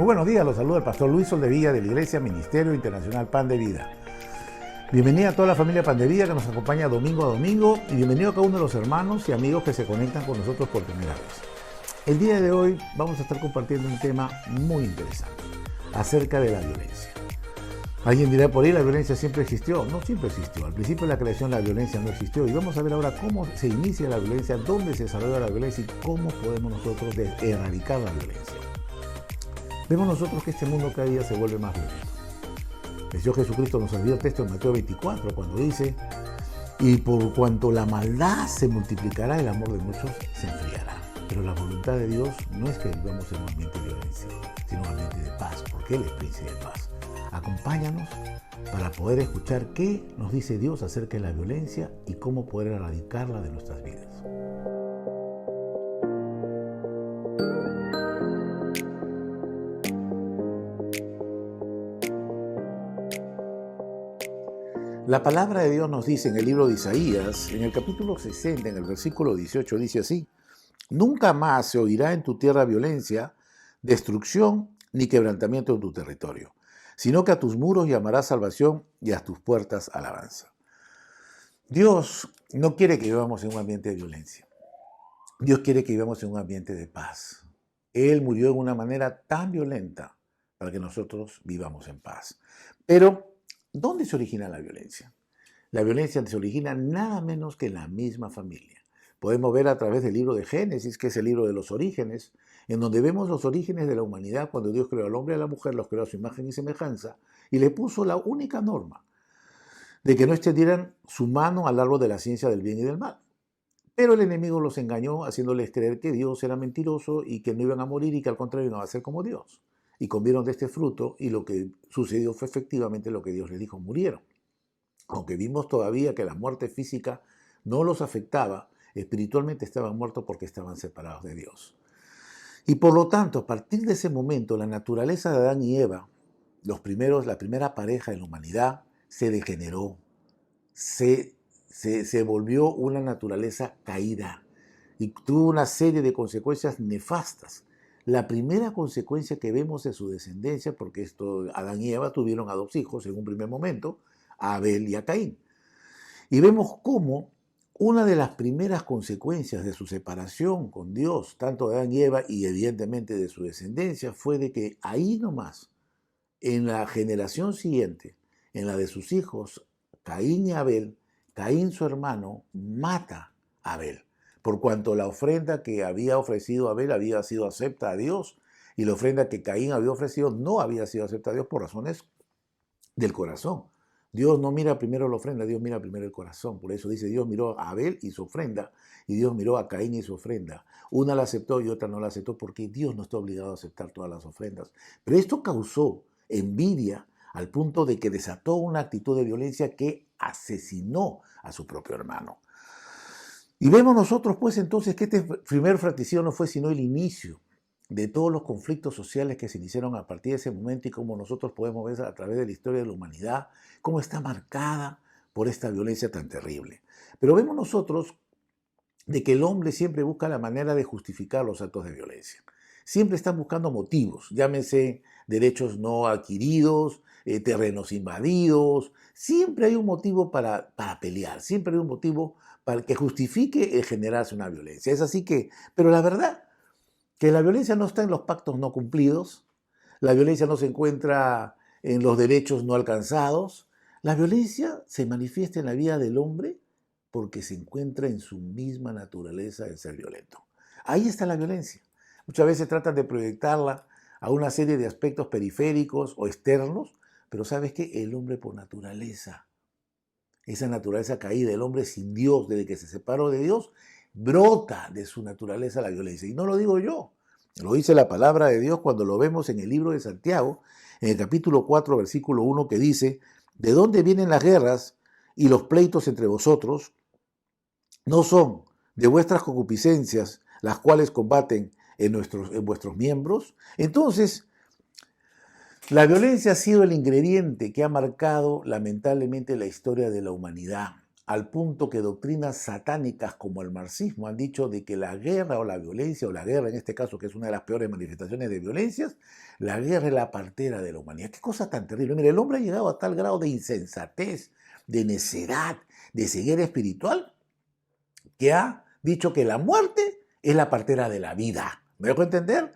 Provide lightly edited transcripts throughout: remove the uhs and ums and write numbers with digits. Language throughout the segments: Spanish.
Muy buenos días, los saluda el pastor Luis Soldevilla de la Iglesia Ministerio Internacional Pan de Vida. Bienvenida a toda la familia Pan de Vida que nos acompaña domingo a domingo y bienvenido a cada uno de los hermanos y amigos que se conectan con nosotros por primera vez. El día de hoy vamos a estar compartiendo un tema muy interesante acerca de la violencia. Alguien dirá por ahí, la violencia siempre existió. No siempre existió. Al principio de la creación la violencia no existió y vamos a ver ahora cómo se inicia la violencia, dónde se desarrolla la violencia y cómo podemos nosotros erradicar la violencia. Vemos nosotros que este mundo cada día se vuelve más violento. El Señor Jesucristo nos envió el texto en Mateo 24 cuando dice: y por cuanto la maldad se multiplicará, el amor de muchos se enfriará. Pero la voluntad de Dios no es que vivamos en un ambiente de violencia, sino un ambiente de paz, porque Él es príncipe de paz. Acompáñanos para poder escuchar qué nos dice Dios acerca de la violencia y cómo poder erradicarla de nuestras vidas. La palabra de Dios nos dice en el libro de Isaías, en el capítulo 60, en el versículo 18, dice así: nunca más se oirá en tu tierra violencia, destrucción ni quebrantamiento en tu territorio, sino que a tus muros llamarás salvación y a tus puertas alabanza. Dios no quiere que vivamos en un ambiente de violencia. Dios quiere que vivamos en un ambiente de paz. Él murió de una manera tan violenta para que nosotros vivamos en paz. Pero ¿dónde se origina la violencia? La violencia se origina nada menos que en la misma familia. Podemos ver a través del libro de Génesis, que es el libro de los orígenes, en donde vemos los orígenes de la humanidad cuando Dios creó al hombre y a la mujer, los creó a su imagen y semejanza, y le puso la única norma de que no extendieran su mano al árbol de la ciencia del bien y del mal. Pero el enemigo los engañó haciéndoles creer que Dios era mentiroso y que no iban a morir y que al contrario iban a ser como Dios. Y comieron de este fruto y lo que sucedió fue efectivamente lo que Dios les dijo: murieron. Aunque vimos todavía que la muerte física no los afectaba, espiritualmente estaban muertos porque estaban separados de Dios. Y por lo tanto, a partir de ese momento, la naturaleza de Adán y Eva, la primera pareja en la humanidad, se degeneró, se volvió una naturaleza caída y tuvo una serie de consecuencias nefastas. La primera consecuencia que vemos de su descendencia, porque Adán y Eva tuvieron a dos hijos en un primer momento, a Abel y a Caín. Y vemos cómo una de las primeras consecuencias de su separación con Dios, tanto de Adán y Eva y evidentemente de su descendencia, fue de que ahí nomás, en la generación siguiente, en la de sus hijos, Caín y Abel, Caín su hermano mata a Abel, por cuanto la ofrenda que había ofrecido Abel había sido acepta a Dios y la ofrenda que Caín había ofrecido no había sido acepta a Dios por razones del corazón. Dios no mira primero la ofrenda, Dios mira primero el corazón. Por eso dice: Dios miró a Abel y su ofrenda, y Dios miró a Caín y su ofrenda. Una la aceptó y otra no la aceptó, porque Dios no está obligado a aceptar todas las ofrendas. Pero esto causó envidia al punto de que desató una actitud de violencia que asesinó a su propio hermano. Y vemos nosotros pues entonces que este primer fratricidio no fue sino el inicio de todos los conflictos sociales que se iniciaron a partir de ese momento y cómo nosotros podemos ver a través de la historia de la humanidad, cómo está marcada por esta violencia tan terrible. Pero vemos nosotros de que el hombre siempre busca la manera de justificar los actos de violencia. Siempre están buscando motivos, llámense derechos no adquiridos, terrenos invadidos. Siempre hay un motivo para pelear, siempre hay un motivo para que justifique el generarse una violencia. Es así que, pero la verdad, que la violencia no está en los pactos no cumplidos, la violencia no se encuentra en los derechos no alcanzados. La violencia se manifiesta en la vida del hombre porque se encuentra en su misma naturaleza de ser violento. Ahí está la violencia. Muchas veces tratan de proyectarla a una serie de aspectos periféricos o externos, pero ¿sabes qué? El hombre por naturaleza, esa naturaleza caída, el hombre sin Dios, desde que se separó de Dios, brota de su naturaleza la violencia. Y no lo digo yo, lo dice la palabra de Dios cuando lo vemos en el libro de Santiago, en el capítulo 4, versículo 1, que dice: ¿de dónde vienen las guerras y los pleitos entre vosotros? ¿No son de vuestras concupiscencias las cuales combaten en vuestros miembros? Entonces, la violencia ha sido el ingrediente que ha marcado lamentablemente la historia de la humanidad. al punto que doctrinas satánicas como el marxismo han dicho de que la guerra o la violencia, o la guerra en este caso, que es una de las peores manifestaciones de violencias, la guerra es la partera de la humanidad. Qué cosa tan terrible. Mire, el hombre ha llegado a tal grado de insensatez, de necedad, de ceguera espiritual, que ha dicho que la muerte es la partera de la vida. ¿Me dejo entender?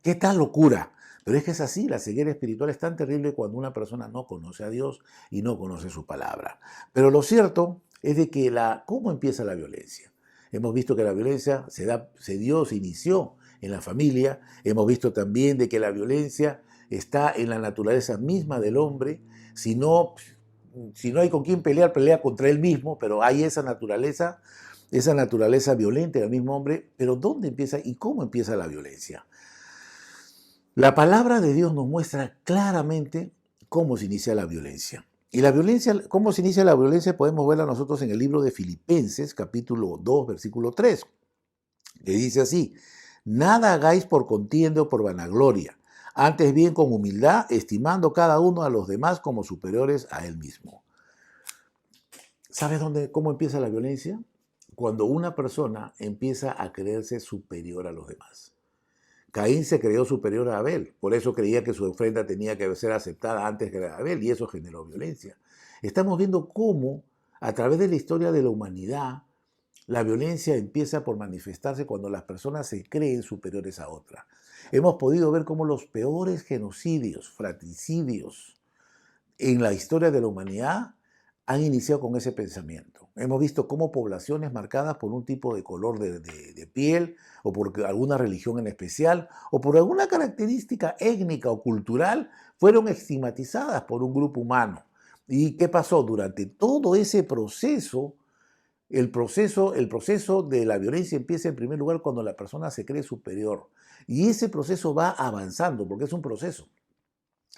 ¿Qué tal locura? Pero es que es así, la ceguera espiritual es tan terrible cuando una persona no conoce a Dios y no conoce su palabra. Pero lo cierto es de que ¿cómo empieza la violencia? Hemos visto que la violencia se inició en la familia. Hemos visto también de que la violencia está en la naturaleza misma del hombre. Si no hay con quién pelear, pelea contra él mismo, pero hay esa naturaleza violenta del mismo hombre. Pero ¿dónde empieza y cómo empieza la violencia? La palabra de Dios nos muestra claramente cómo se inicia la violencia. Y la violencia, cómo se inicia la violencia, podemos verla nosotros en el libro de Filipenses, capítulo 2, versículo 3, que dice así: nada hagáis por contienda o por vanagloria, antes bien con humildad, estimando cada uno a los demás como superiores a él mismo. ¿Sabes cómo empieza la violencia? Cuando una persona empieza a creerse superior a los demás. Caín se creyó superior a Abel, por eso creía que su ofrenda tenía que ser aceptada antes que la de Abel, y eso generó violencia. Estamos viendo cómo, a través de la historia de la humanidad, la violencia empieza por manifestarse cuando las personas se creen superiores a otras. Hemos podido ver cómo los peores genocidios, fratricidios en la historia de la humanidad han iniciado con ese pensamiento. Hemos visto cómo poblaciones marcadas por un tipo de color de piel, o por alguna religión en especial, o por alguna característica étnica o cultural, fueron estigmatizadas por un grupo humano. ¿Y qué pasó? Durante todo ese proceso, el proceso de la violencia empieza en primer lugar cuando la persona se cree superior. Y ese proceso va avanzando, porque es un proceso.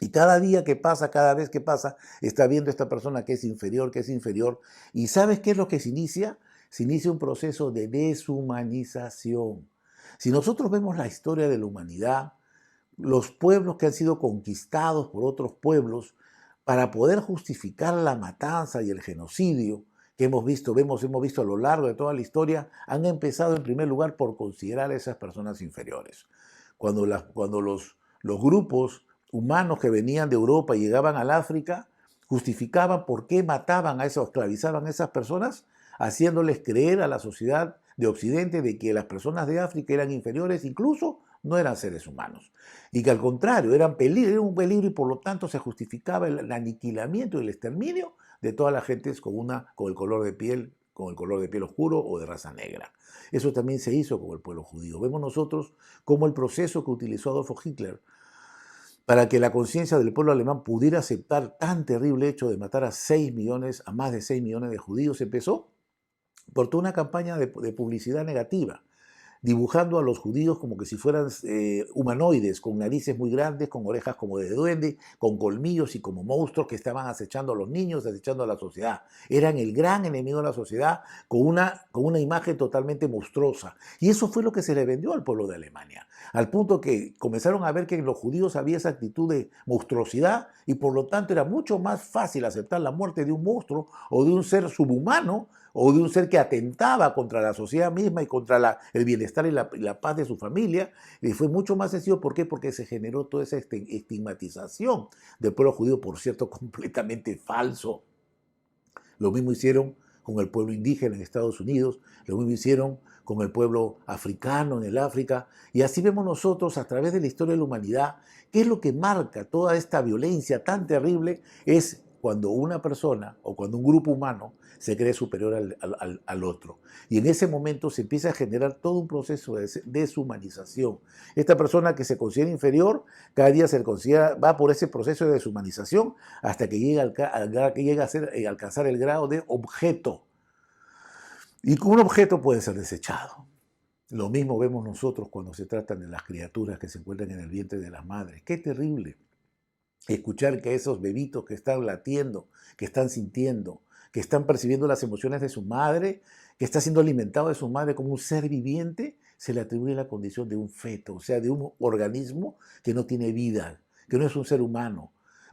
Y cada día que pasa, cada vez que pasa, está viendo esta persona que es inferior, que es inferior. ¿Y sabes qué es lo que se inicia? Se inicia un proceso de deshumanización. Si nosotros vemos la historia de la humanidad, los pueblos que han sido conquistados por otros pueblos, para poder justificar la matanza y el genocidio que hemos visto a lo largo de toda la historia, han empezado en primer lugar por considerar a esas personas inferiores. Cuando los grupos humanos que venían de Europa y llegaban al África, justificaban por qué mataban esclavizaban a esas personas, haciéndoles creer a la sociedad de Occidente de que las personas de África eran inferiores, incluso no eran seres humanos. Y que al contrario, eran un peligro, y por lo tanto se justificaba el aniquilamiento y el exterminio de todas las gentes con el color de piel oscuro o de raza negra. Eso también se hizo con el pueblo judío. Vemos nosotros cómo el proceso que utilizó Adolfo Hitler para que la conciencia del pueblo alemán pudiera aceptar tan terrible hecho de matar a más de 6 millones de judíos, empezó por toda una campaña de publicidad negativa, dibujando a los judíos como que si fueran humanoides, con narices muy grandes, con orejas como de duende, con colmillos y como monstruos que estaban acechando a los niños, acechando a la sociedad. Eran el gran enemigo de la sociedad, con una imagen totalmente monstruosa. Y eso fue lo que se le vendió al pueblo de Alemania, al punto que comenzaron a ver que en los judíos había esa actitud de monstruosidad, y por lo tanto era mucho más fácil aceptar la muerte de un monstruo o de un ser subhumano, o de un ser que atentaba contra la sociedad misma y contra el bienestar y la paz de su familia. Y fue mucho más sencillo. ¿Por qué? Porque se generó toda esa estigmatización del pueblo judío, por cierto, completamente falso. Lo mismo hicieron con el pueblo indígena en Estados Unidos, lo mismo hicieron con el pueblo africano en el África, y así vemos nosotros a través de la historia de la humanidad qué es lo que marca toda esta violencia tan terrible. Es cuando una persona o cuando un grupo humano se cree superior al otro. Y en ese momento se empieza a generar todo un proceso de deshumanización. Esta persona que se considera inferior, cada día va por ese proceso de deshumanización hasta que llega a alcanzar el grado de objeto. Y un objeto puede ser desechado. Lo mismo vemos nosotros cuando se tratan de las criaturas que se encuentran en el vientre de las madres. ¡Qué terrible! Escuchar que esos bebitos que están latiendo, que están sintiendo, que están percibiendo las emociones de su madre, que está siendo alimentado de su madre como un ser viviente, se le atribuye la condición de un feto, o sea, de un organismo que no tiene vida, que no es un ser humano.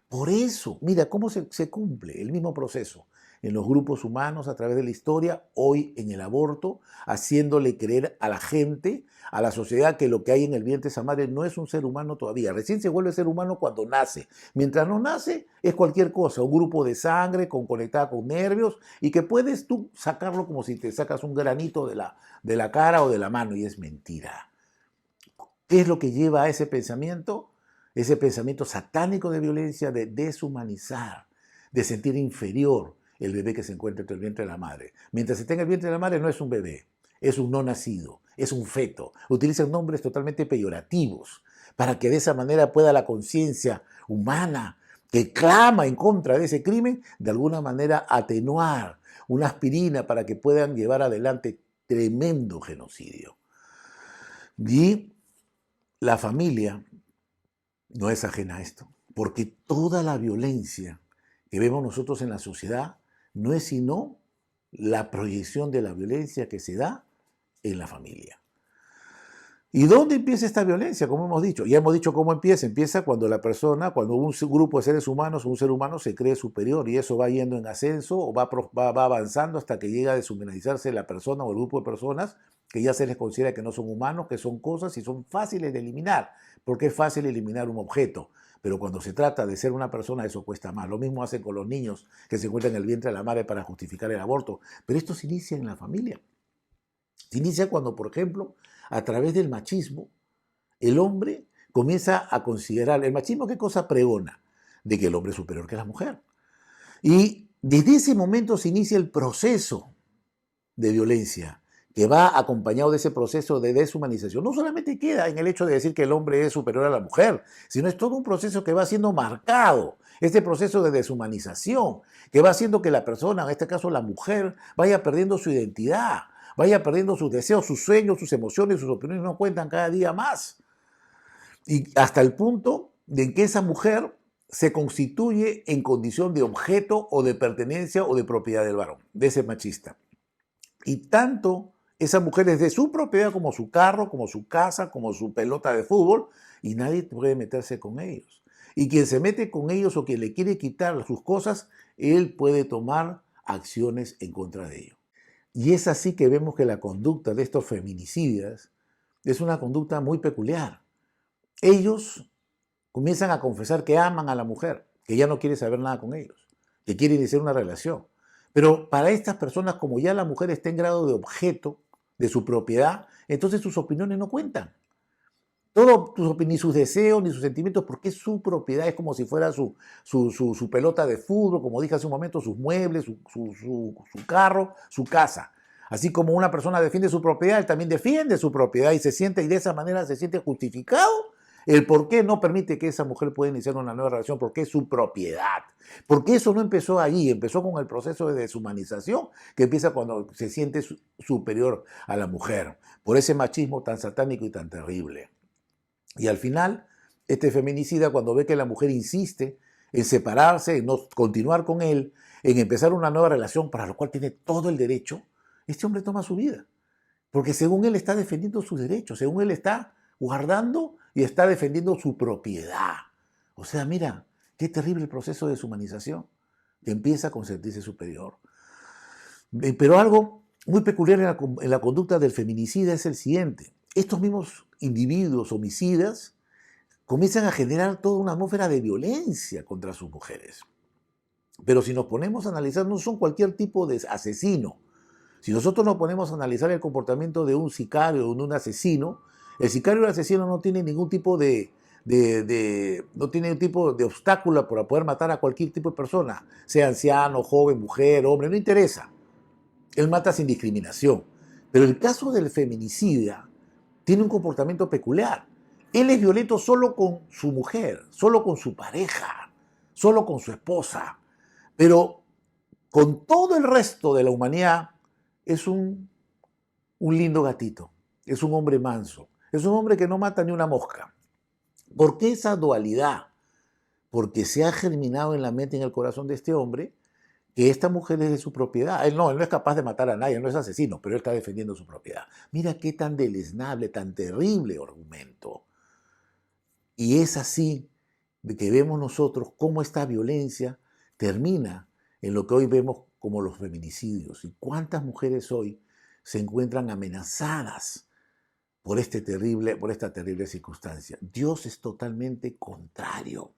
Por eso, mira cómo se cumple el mismo proceso en los grupos humanos a través de la historia, hoy en el aborto, haciéndole creer a la gente, a la sociedad, que lo que hay en el vientre de esa madre no es un ser humano todavía. Recién se vuelve ser humano cuando nace. Mientras no nace, es cualquier cosa, un grupo de sangre conectada con nervios y que puedes tú sacarlo como si te sacas un granito de la cara o de la mano, y es mentira. ¿Qué es lo que lleva a ese pensamiento? Ese pensamiento satánico de violencia, de deshumanizar, de sentir inferior el bebé que se encuentra entre el vientre de la madre. Mientras esté en el vientre de la madre no es un bebé, es un no nacido, es un feto. Utilizan nombres totalmente peyorativos para que de esa manera pueda la conciencia humana que clama en contra de ese crimen, de alguna manera atenuar una aspirina para que puedan llevar adelante tremendo genocidio. Y la familia no es ajena a esto, porque toda la violencia que vemos nosotros en la sociedad no es sino la proyección de la violencia que se da en la familia. ¿Y dónde empieza esta violencia? Como hemos dicho, ya hemos dicho cómo empieza. Empieza cuando la persona, cuando un grupo de seres humanos, un ser humano se cree superior, y eso va yendo en ascenso o va avanzando hasta que llega a deshumanizarse la persona o el grupo de personas que ya se les considera que no son humanos, que son cosas y son fáciles de eliminar, porque es fácil eliminar un objeto. Pero cuando se trata de ser una persona, eso cuesta más. Lo mismo hacen con los niños que se encuentran en el vientre de la madre para justificar el aborto. Pero esto se inicia en la familia. Se inicia cuando, por ejemplo, a través del machismo, el hombre comienza a considerar, ¿el machismo qué cosa pregona? De que el hombre es superior que la mujer. Y desde ese momento se inicia el proceso de violencia que va acompañado de ese proceso de deshumanización. No solamente queda en el hecho de decir que el hombre es superior a la mujer, sino es todo un proceso que va siendo marcado, este proceso de deshumanización, que va haciendo que la persona, en este caso la mujer, vaya perdiendo su identidad, vaya perdiendo sus deseos, sus sueños, sus emociones, sus opiniones no cuentan cada día más. Y hasta el punto de que esa mujer se constituye en condición de objeto o de pertenencia o de propiedad del varón, de ese machista. Y tanto esa mujer es de su propiedad como su carro, como su casa, como su pelota de fútbol, y nadie puede meterse con ellos. Y quien se mete con ellos o quien le quiere quitar sus cosas, él puede tomar acciones en contra de ellos. Y es así que vemos que la conducta de estos feminicidas es una conducta muy peculiar. Ellos comienzan a confesar que aman a la mujer, que ya no quiere saber nada con ellos, que quiere iniciar una relación. Pero para estas personas, como ya la mujer está en grado de objeto de su propiedad, entonces sus opiniones no cuentan. Ni sus deseos, ni sus sentimientos, porque es su propiedad, es como si fuera su pelota de fútbol, como dije hace un momento, sus muebles, su carro, su casa. Así como una persona defiende su propiedad, él también defiende su propiedad y de esa manera se siente justificado el por qué no permite que esa mujer pueda iniciar una nueva relación, porque es su propiedad. Porque eso no empezó allí, empezó con el proceso de deshumanización que empieza cuando se siente superior a la mujer, por ese machismo tan satánico y tan terrible. Y al final, este feminicida, cuando ve que la mujer insiste en separarse, en no continuar con él, en empezar una nueva relación para la cual tiene todo el derecho, este hombre toma su vida. Porque según él está defendiendo sus derechos, según él está guardando y está defendiendo su propiedad. O sea, mira, qué terrible el proceso de deshumanización, que empieza con sentirse superior. Pero algo muy peculiar en la conducta del feminicida es el siguiente. Estos mismos individuos homicidas comienzan a generar toda una atmósfera de violencia contra sus mujeres. Pero si nos ponemos a analizar, no son cualquier tipo de asesino. Si nosotros nos ponemos a analizar el comportamiento de un sicario o de un asesino, el sicario o el asesino no tiene ningún tipo no tiene ningún tipo de obstáculo para poder matar a cualquier tipo de persona, sea anciano, joven, mujer, hombre, no interesa. Él mata sin discriminación. Pero el caso del feminicida tiene un comportamiento peculiar. Él es violento solo con su mujer, solo con su pareja, solo con su esposa. Pero con todo el resto de la humanidad es un lindo gatito, es un hombre manso, es un hombre que no mata ni una mosca. ¿Por qué esa dualidad? Porque se ha germinado en la mente y en el corazón de este hombre que esta mujer es de su propiedad. Él no es capaz de matar a nadie, no es asesino, pero él está defendiendo su propiedad. Mira qué tan deleznable, tan terrible argumento. Y es así de que vemos nosotros cómo esta violencia termina en lo que hoy vemos como los feminicidios. ¿Y cuántas mujeres hoy se encuentran amenazadas por esta terrible circunstancia? Dios es totalmente contrario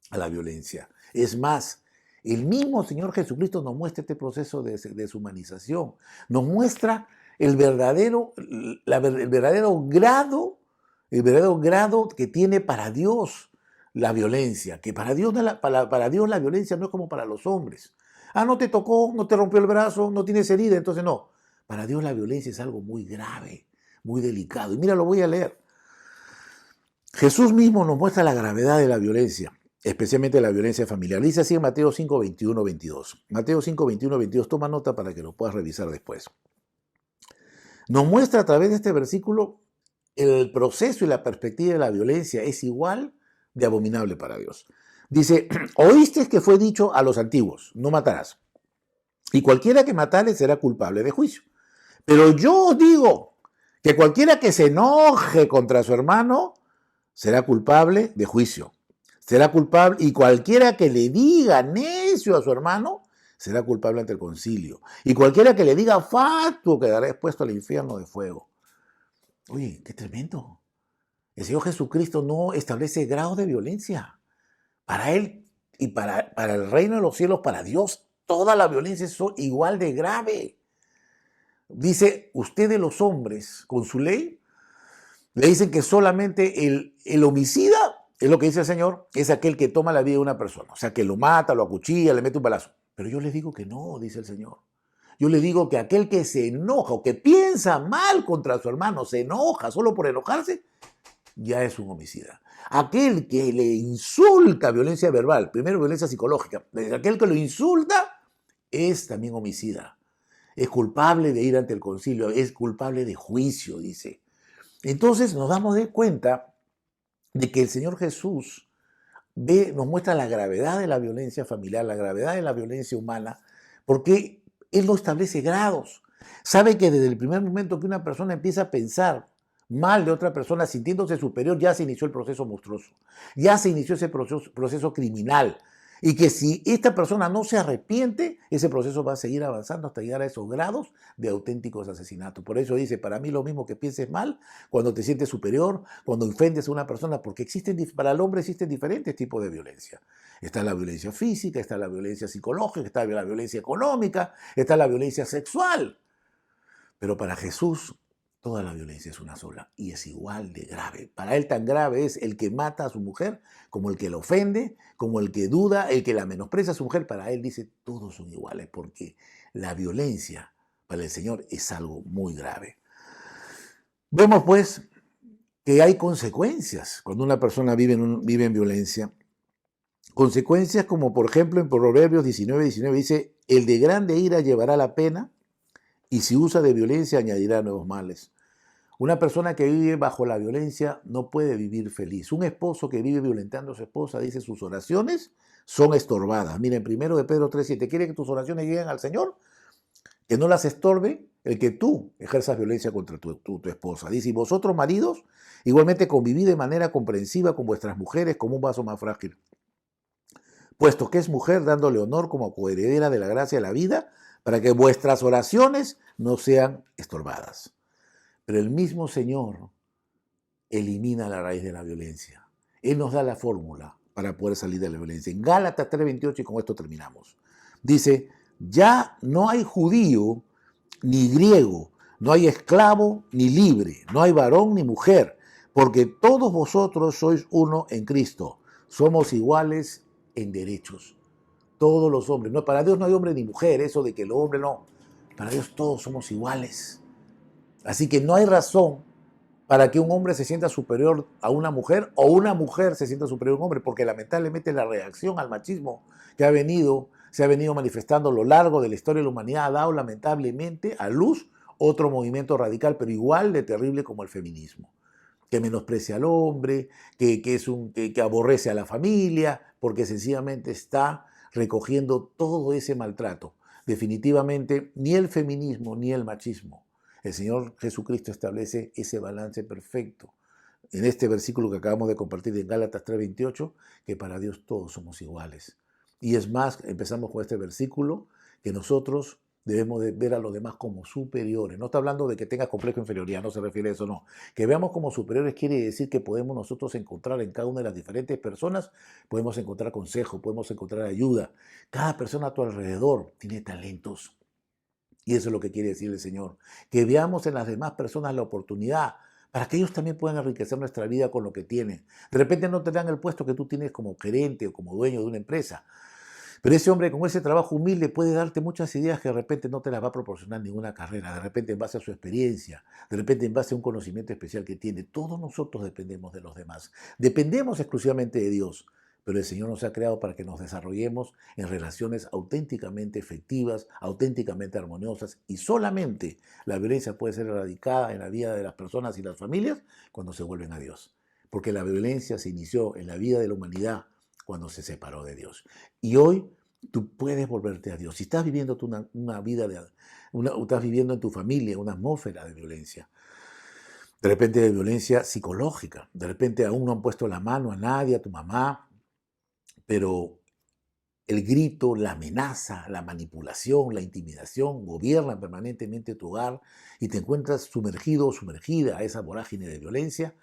a la violencia. Es más, el mismo Señor Jesucristo nos muestra este proceso de deshumanización, nos muestra el verdadero grado que tiene para Dios la violencia, que para Dios la violencia no es como para los hombres. Ah, no te tocó, no te rompió el brazo, no tienes herida, entonces no. Para Dios la violencia es algo muy grave, muy delicado. Y mira, lo voy a leer. Jesús mismo nos muestra la gravedad de la violencia, especialmente la violencia familiar. Dice así en Mateo 5, 21, 22. Mateo 5, 21, 22. Toma nota para que lo puedas revisar después. Nos muestra a través de este versículo el proceso y la perspectiva de la violencia es igual de abominable para Dios. Dice, oíste que fue dicho a los antiguos, no matarás. Y cualquiera que matare será culpable de juicio. Pero yo os digo que cualquiera que se enoje contra su hermano será culpable de juicio. Será culpable, y cualquiera que le diga necio a su hermano será culpable ante el concilio. Y cualquiera que le diga fatuo quedará expuesto al infierno de fuego. Oye, qué tremendo. El Señor Jesucristo no establece grado de violencia. Para Él y para el reino de los cielos, para Dios, toda la violencia es igual de grave. Dice, ustedes los hombres, con su ley, le dicen que solamente el homicida, es lo que dice el Señor, es aquel que toma la vida de una persona. O sea, que lo mata, lo acuchilla, le mete un balazo. Pero yo les digo que no, dice el Señor. Yo les digo que aquel que se enoja o que piensa mal contra su hermano, se enoja solo por enojarse, ya es un homicida. Aquel que le insulta, violencia verbal, primero violencia psicológica, aquel que lo insulta es también homicida. Es culpable de ir ante el concilio, es culpable de juicio, dice. Entonces nos damos de cuenta de que el Señor Jesús nos muestra la gravedad de la violencia familiar, la gravedad de la violencia humana, porque Él no establece grados. Sabe que desde el primer momento que una persona empieza a pensar mal de otra persona, sintiéndose superior, ya se inició el proceso monstruoso, ya se inició ese proceso criminal. Y que si esta persona no se arrepiente, ese proceso va a seguir avanzando hasta llegar a esos grados de auténticos asesinatos. Por eso dice, para mí lo mismo que pienses mal, cuando te sientes superior, cuando ofendes a una persona, porque para el hombre existen diferentes tipos de violencia. Está la violencia física, está la violencia psicológica, está la violencia económica, está la violencia sexual. Pero para Jesús, toda la violencia es una sola y es igual de grave. Para Él tan grave es el que mata a su mujer como el que la ofende, como el que duda, el que la menosprecia a su mujer. Para Él dice, todos son iguales porque la violencia para el Señor es algo muy grave. Vemos pues que hay consecuencias cuando una persona vive en violencia. Consecuencias como por ejemplo en Proverbios 19:19 dice, el de grande ira llevará la pena y si usa de violencia añadirá nuevos males. Una persona que vive bajo la violencia no puede vivir feliz. Un esposo que vive violentando a su esposa dice sus oraciones son estorbadas. Miren, primero de Pedro 3:7, ¿quiere que tus oraciones lleguen al Señor? Que no las estorbe el que tú ejerzas violencia contra tu esposa. Dice, y vosotros maridos, igualmente convivid de manera comprensiva con vuestras mujeres como un vaso más frágil. Puesto que es mujer, dándole honor como coheredera de la gracia de la vida, para que vuestras oraciones no sean estorbadas. Pero el mismo Señor elimina la raíz de la violencia. Él nos da la fórmula para poder salir de la violencia. En Gálatas 3:28, y con esto terminamos, dice, ya no hay judío ni griego, no hay esclavo ni libre, no hay varón ni mujer, porque todos vosotros sois uno en Cristo. Somos iguales en derechos. Todos los hombres. No, para Dios no hay hombre ni mujer, eso de que el hombre no. Para Dios todos somos iguales. Así que no hay razón para que un hombre se sienta superior a una mujer o una mujer se sienta superior a un hombre, porque lamentablemente la reacción al machismo que se ha venido manifestando a lo largo de la historia de la humanidad ha dado lamentablemente a luz otro movimiento radical, pero igual de terrible como el feminismo, que menosprecia al hombre, que aborrece a la familia, porque sencillamente está recogiendo todo ese maltrato. Definitivamente ni el feminismo ni el machismo. El Señor Jesucristo establece ese balance perfecto en este versículo que acabamos de compartir en Gálatas 3:28, que para Dios todos somos iguales. Y es más, empezamos con este versículo que nosotros debemos de ver a los demás como superiores. No está hablando de que tengas complejo de inferioridad, no se refiere a eso, no. Que veamos como superiores quiere decir que podemos nosotros encontrar en cada una de las diferentes personas, podemos encontrar consejo, podemos encontrar ayuda. Cada persona a tu alrededor tiene talentos. Y eso es lo que quiere decir el Señor. Que veamos en las demás personas la oportunidad para que ellos también puedan enriquecer nuestra vida con lo que tienen. De repente no te dan el puesto que tú tienes como gerente o como dueño de una empresa. Pero ese hombre con ese trabajo humilde puede darte muchas ideas que de repente no te las va a proporcionar ninguna carrera, de repente en base a su experiencia, de repente en base a un conocimiento especial que tiene. Todos nosotros dependemos de los demás. Dependemos exclusivamente de Dios, pero el Señor nos ha creado para que nos desarrollemos en relaciones auténticamente efectivas, auténticamente armoniosas, y solamente la violencia puede ser erradicada en la vida de las personas y las familias cuando se vuelven a Dios. Porque la violencia se inició en la vida de la humanidad cuando se separó de Dios. Y hoy tú puedes volverte a Dios. Si estás viviendo tú una vida, estás viviendo en tu familia una atmósfera de violencia, de repente de violencia psicológica, de repente aún no han puesto la mano a nadie, a tu mamá, pero el grito, la amenaza, la manipulación, la intimidación gobiernan permanentemente tu hogar y te encuentras sumergido o sumergida a esa vorágine de violencia.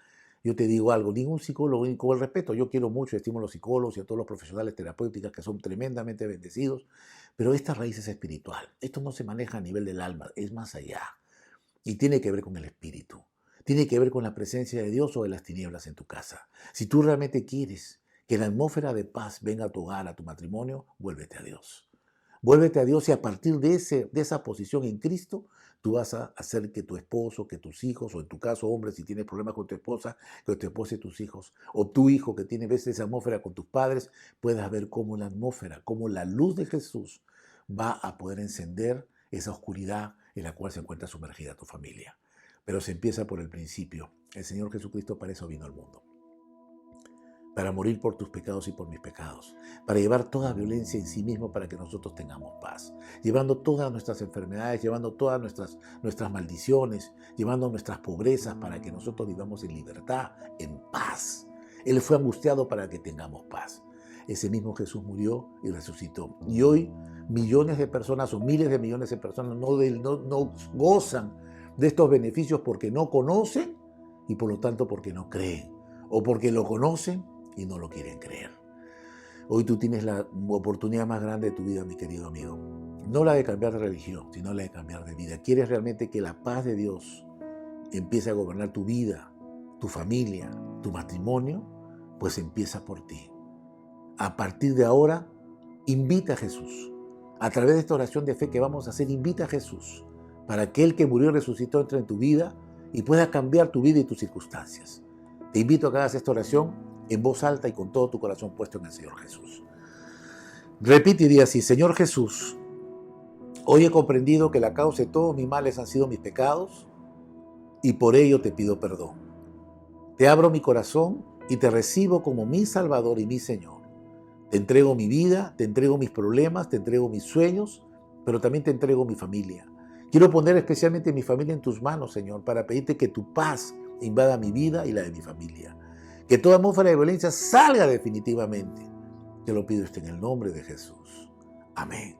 Yo te digo algo, ningún psicólogo, con el respeto, yo quiero mucho, estimo a los psicólogos y a todos los profesionales terapéuticos que son tremendamente bendecidos, pero esta raíz es espiritual. Esto no se maneja a nivel del alma, es más allá. Y tiene que ver con el espíritu. Tiene que ver con la presencia de Dios o de las tinieblas en tu casa. Si tú realmente quieres que la atmósfera de paz venga a tu hogar, a tu matrimonio, vuélvete a Dios. Vuélvete a Dios y a partir de esa posición en Cristo, tú vas a hacer que tu esposo, que tus hijos, o en tu caso, hombre, si tienes problemas con tu esposa, que tu esposa y tus hijos, o tu hijo que tiene veces esa atmósfera con tus padres, puedas ver cómo la atmósfera, cómo la luz de Jesús va a poder encender esa oscuridad en la cual se encuentra sumergida tu familia. Pero se empieza por el principio. El Señor Jesucristo para eso vino al mundo. Para morir por tus pecados y por mis pecados, para llevar toda violencia en sí mismo para que nosotros tengamos paz, llevando todas nuestras enfermedades, llevando todas nuestras maldiciones, llevando nuestras pobrezas para que nosotros vivamos en libertad, en paz. Él fue angustiado para que tengamos paz. Ese mismo Jesús murió y resucitó. Y hoy millones de personas o miles de millones de personas no gozan de estos beneficios porque no conocen y por lo tanto porque no creen, o porque lo conocen y no lo quieren creer. Hoy tú tienes la oportunidad más grande de tu vida, mi querido amigo. No la de cambiar de religión, sino la de cambiar de vida. ¿Quieres realmente que la paz de Dios empiece a gobernar tu vida, tu familia, tu matrimonio? Pues empieza por ti. A partir de ahora, invita a Jesús. A través de esta oración de fe que vamos a hacer, invita a Jesús para que Él que murió y resucitó entre en tu vida y pueda cambiar tu vida y tus circunstancias. Te invito a que hagas esta oración en voz alta y con todo tu corazón puesto en el Señor Jesús. Repite y di así: Señor Jesús, hoy he comprendido que la causa de todos mis males han sido mis pecados y por ello te pido perdón. Te abro mi corazón y te recibo como mi Salvador y mi Señor. Te entrego mi vida, te entrego mis problemas, te entrego mis sueños, pero también te entrego mi familia. Quiero poner especialmente mi familia en tus manos, Señor, para pedirte que tu paz invada mi vida y la de mi familia. Que toda atmósfera de violencia salga definitivamente. Te lo pido esto en el nombre de Jesús. Amén.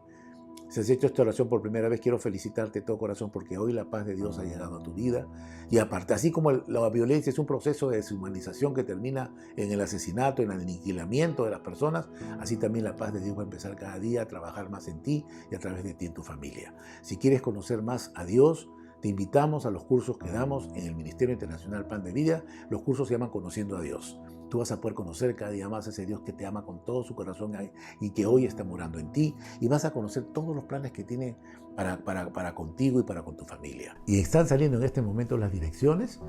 Si has hecho esta oración por primera vez, quiero felicitarte de todo corazón porque hoy la paz de Dios ha llegado a tu vida. Y aparte, así como la violencia es un proceso de deshumanización que termina en el asesinato, en el aniquilamiento de las personas, así también la paz de Dios va a empezar cada día a trabajar más en ti y a través de ti en tu familia. Si quieres conocer más a Dios, te invitamos a los cursos que damos en el Ministerio Internacional Pan de Vida. Los cursos se llaman Conociendo a Dios. Tú vas a poder conocer cada día más a ese Dios que te ama con todo su corazón y que hoy está morando en ti. Y vas a conocer todos los planes que tiene para contigo y para con tu familia. Y están saliendo en este momento las direcciones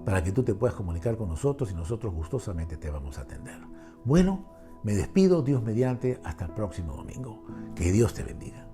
para que tú te puedas comunicar con nosotros y nosotros gustosamente te vamos a atender. Bueno, me despido, Dios mediante, hasta el próximo domingo. Que Dios te bendiga.